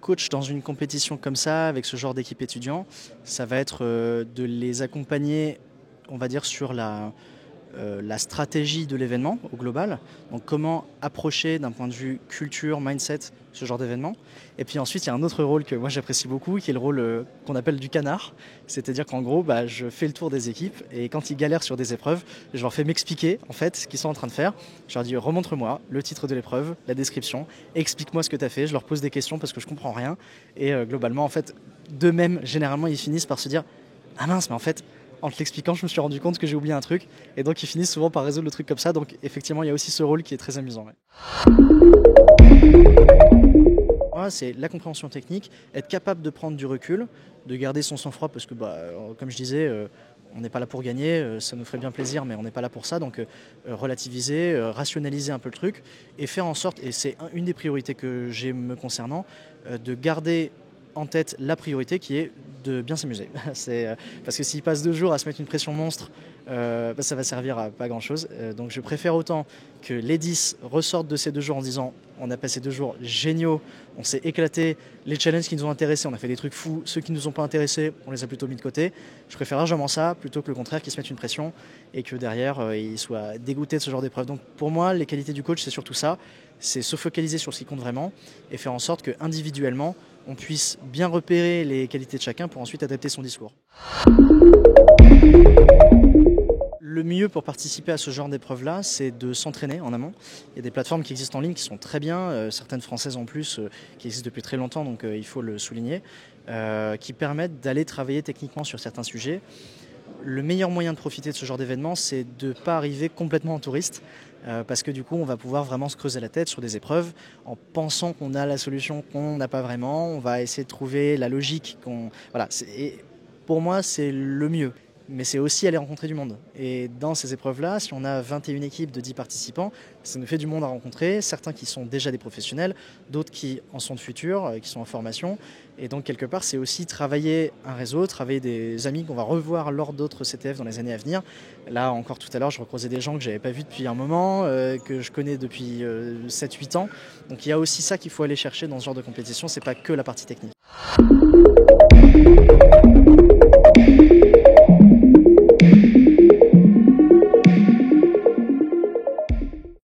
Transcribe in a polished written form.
coach dans une compétition comme ça, avec ce genre d'équipe étudiant, ça va être de les accompagner, on va dire, sur la stratégie de l'événement au global. Donc comment approcher d'un point de vue culture, mindset, ce genre d'événement. Et puis ensuite, il y a un autre rôle que moi j'apprécie beaucoup, qui est le rôle qu'on appelle du canard. C'est-à-dire qu'en gros, je fais le tour des équipes et quand ils galèrent sur des épreuves, je leur fais m'expliquer en fait ce qu'ils sont en train de faire. Je leur dis remontre-moi le titre de l'épreuve, la description, explique-moi ce que tu as fait. Je leur pose des questions parce que je comprends rien. Et globalement, en fait, d'eux-mêmes, généralement, ils finissent par se dire ah mince, mais en fait, en te l'expliquant, je me suis rendu compte que j'ai oublié un truc. Et donc, ils finissent souvent par résoudre le truc comme ça. Donc, effectivement, il y a aussi ce rôle qui est très amusant. Ouais. Moi, c'est la compréhension technique, être capable de prendre du recul, de garder son sang-froid, parce que, comme je disais, on n'est pas là pour gagner, ça nous ferait bien plaisir, mais on n'est pas là pour ça. Donc, relativiser, rationaliser un peu le truc, et faire en sorte, et c'est une des priorités que j'ai me concernant, de garder en tête la priorité qui est de bien s'amuser. Parce que s'il passe 2 jours à se mettre une pression monstre, ça va servir à pas grand chose. Donc je préfère autant que les 10 ressortent de ces 2 jours en disant on a passé 2 jours géniaux, on s'est éclaté, les challenges qui nous ont intéressés, on a fait des trucs fous, ceux qui ne nous ont pas intéressés, on les a plutôt mis de côté. Je préfère largement ça plutôt que le contraire, qu'ils se mettent une pression et que derrière ils soient dégoûtés de ce genre d'épreuve. Donc pour moi, les qualités du coach, c'est surtout ça, c'est se focaliser sur ce qui compte vraiment et faire en sorte que individuellement on puisse bien repérer les qualités de chacun pour ensuite adapter son discours. Le mieux pour participer à ce genre d'épreuve-là, c'est de s'entraîner en amont. Il y a des plateformes qui existent en ligne qui sont très bien, certaines françaises en plus, qui existent depuis très longtemps, donc il faut le souligner, qui permettent d'aller travailler techniquement sur certains sujets. Le meilleur moyen de profiter de ce genre d'événement, c'est de ne pas arriver complètement en touriste, parce que du coup, on va pouvoir vraiment se creuser la tête sur des épreuves en pensant qu'on a la solution qu'on n'a pas vraiment. On va essayer de trouver la logique Voilà. Et pour moi, c'est le mieux. Mais c'est aussi aller rencontrer du monde. Et dans ces épreuves-là, si on a 21 équipes de 10 participants, ça nous fait du monde à rencontrer, certains qui sont déjà des professionnels, d'autres qui en sont de futurs, qui sont en formation. Et donc, quelque part, c'est aussi travailler un réseau, travailler des amis qu'on va revoir lors d'autres CTF dans les années à venir. Là, encore tout à l'heure, je recroisais des gens que je n'avais pas vus depuis un moment, que je connais depuis 7-8 ans. Donc, il y a aussi ça qu'il faut aller chercher dans ce genre de compétition, c'est pas que la partie technique.